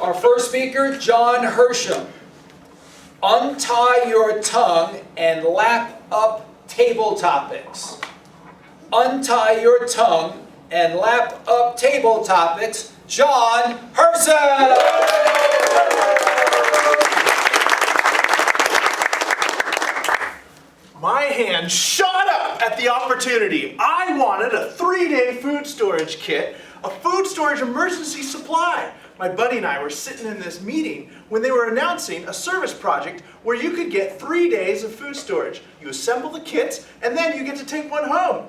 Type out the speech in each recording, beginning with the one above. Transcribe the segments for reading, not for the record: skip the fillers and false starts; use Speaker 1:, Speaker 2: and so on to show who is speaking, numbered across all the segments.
Speaker 1: Our first speaker, John Hersam. Untie your tongue and lap up table topics. Untie your tongue and lap up table topics, John Hersam!
Speaker 2: My hand shot up at the opportunity. I wanted a 3-day food storage kit, a food storage emergency supply. My buddy and I were sitting in this meeting when they were announcing a service project where you could get 3 days of food storage. You assemble the kits and then you get to take one home.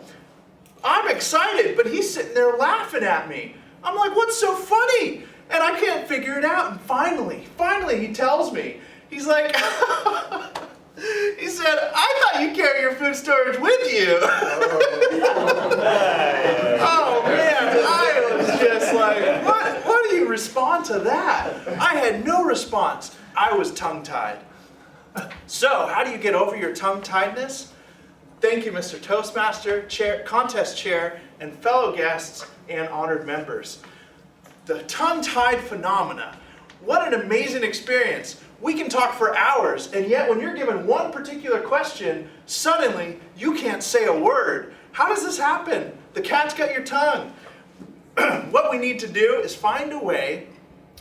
Speaker 2: I'm excited, but he's sitting there laughing at me. I'm like, what's so funny? And I can't figure it out. And finally he tells me. He's like, he said, I thought you carry your food storage with you. Oh man, I was just like, what do you respond to that? I had no response. I was tongue-tied. So, how do you get over your tongue-tiedness? Thank you, Mr. Toastmaster, contest chair, and fellow guests and honored members. The tongue-tied phenomena. What an amazing experience. We can talk for hours, and yet when you're given one particular question, suddenly you can't say a word. How does this happen? The cat's got your tongue. What we need to do is find a way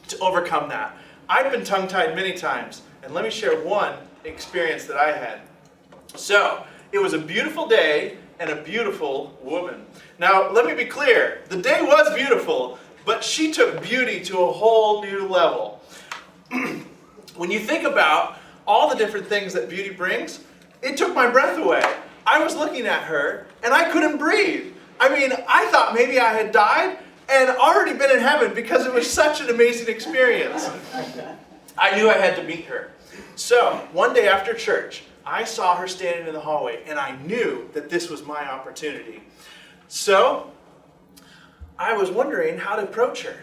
Speaker 2: to overcome that. I've been tongue-tied many times, and let me share one experience that I had. So, it was a beautiful day and a beautiful woman. Now, let me be clear. The day was beautiful, but she took beauty to a whole new level. When you think about all the different things that beauty brings, it took my breath away. I was looking at her, and I couldn't breathe. I mean, I thought maybe I had died and already been in heaven because it was such an amazing experience. I knew I had to meet her. So, one day after church, I saw her standing in the hallway, and I knew that this was my opportunity. So, I was wondering how to approach her.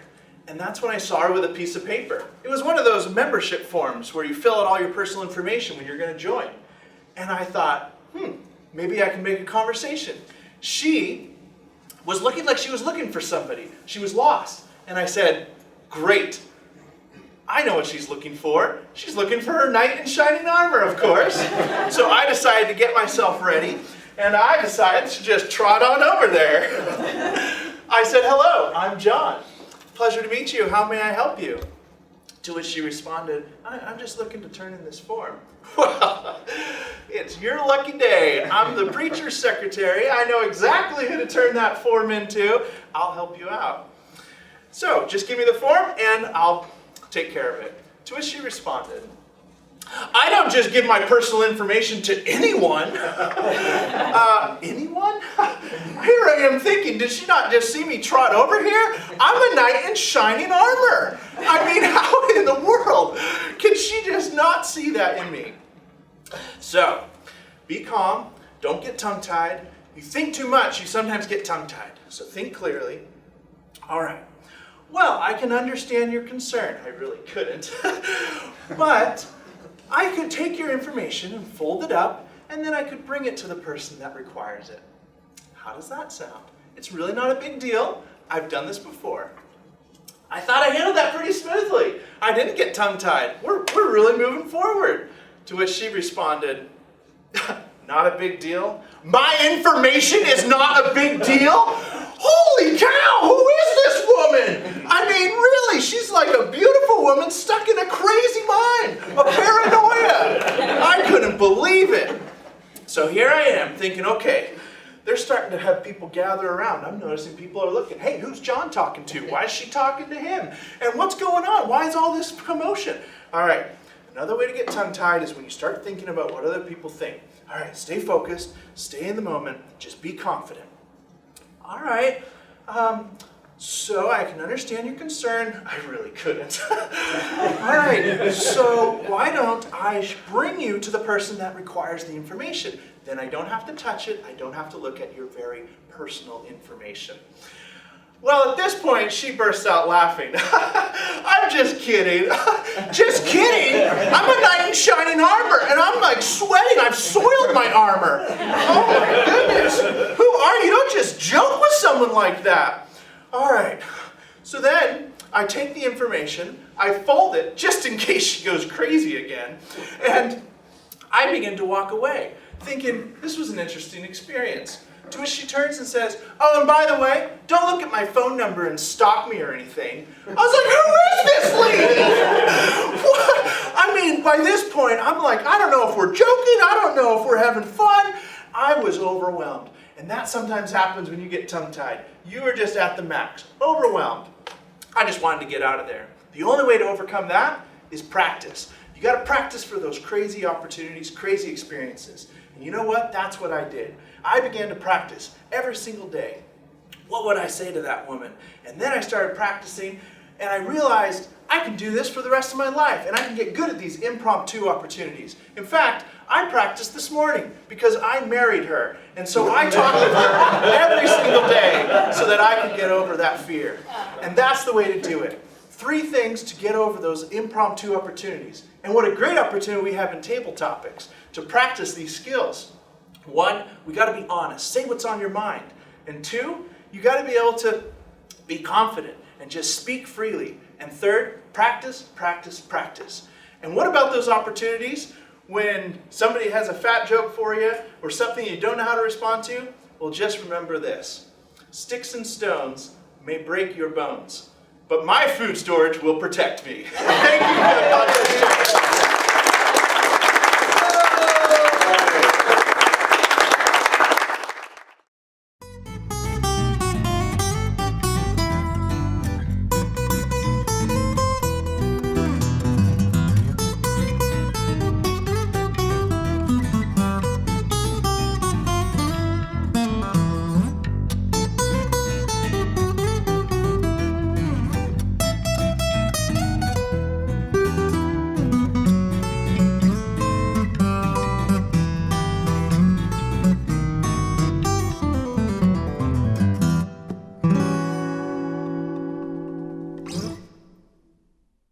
Speaker 2: And that's when I saw her with a piece of paper. It was one of those membership forms where you fill out all your personal information when you're going to join. And I thought, maybe I can make a conversation. She was looking like she was looking for somebody. She was lost. And I said, great. I know what she's looking for. She's looking for her knight in shining armor, of course. So I decided to get myself ready, and I decided to just trot on over there. I said, hello, I'm John. Pleasure to meet you. How may I help you? To which she responded, I'm just looking to turn in this form. Well, it's your lucky day. I'm the preacher's secretary. I know exactly who to turn that form into. I'll help you out. So just give me the form and I'll take care of it. To which she responded, I don't just give my personal information to anyone. Anyone? Here I am thinking, did she not just see me trot over here? I'm a knight in shining armor. I mean, how in the world can she just not see that in me? So, be calm. Don't get tongue-tied. You think too much, you sometimes get tongue-tied. So think clearly. All right. Well, I can understand your concern. I really couldn't. But I could take your information and fold it up, and then I could bring it to the person that requires it. How does that sound? It's really not a big deal. I've done this before. I thought I handled that pretty smoothly. I didn't get tongue-tied. We're really moving forward. To which she responded, not a big deal? My information is not a big deal? Holy cow, who is this woman? I mean, really, she's like a beautiful woman stuck in a crazy mind, a paranoia. I couldn't believe it. So here I am thinking, okay, they're starting to have people gather around. I'm noticing people are looking, hey, who's John talking to? Why is she talking to him? And what's going on? Why is all this commotion? All right, another way to get tongue-tied is when you start thinking about what other people think. All right, stay focused, stay in the moment, just be confident. All right, so I can understand your concern. I really couldn't. All right, so why don't I bring you to the person that requires the information? Then I don't have to touch it. I don't have to look at your very personal information. Well, at this point, she bursts out laughing. I'm just kidding. Just kidding? I'm a knight in shining armor, and I'm like sweating. I've soiled my armor. Oh my goodness. Who are you? Don't just joke with someone like that. All right. So then I take the information, I fold it, just in case she goes crazy again, and I begin to walk away, thinking this was an interesting experience. To which she turns and says, oh, and by the way, don't look at my phone number and stalk me or anything. I was like, who is this lady? What? I mean, by this point, I'm like, I don't know if we're joking. I don't know if we're having fun. I was overwhelmed. And that sometimes happens when you get tongue-tied. You are just at the max, overwhelmed. I just wanted to get out of there. The only way to overcome that is practice. You got to practice for those crazy opportunities, crazy experiences. And you know what? That's what I did. I began to practice every single day. What would I say to that woman? And then I started practicing, and I realized I can do this for the rest of my life, and I can get good at these impromptu opportunities. In fact, I practiced this morning because I married her, and so I talked with her every single day so that I could get over that fear. And that's the way to do it. 3 things to get over those impromptu opportunities. And what a great opportunity we have in table topics to practice these skills. 1, we got to be honest. Say what's on your mind. And 2, you got to be able to be confident and just speak freely. And 3rd, practice, practice, practice. And what about those opportunities when somebody has a fat joke for you or something you don't know how to respond to? Well, just remember this. Sticks and stones may break your bones, but my food storage will protect me. Thank you for the contest.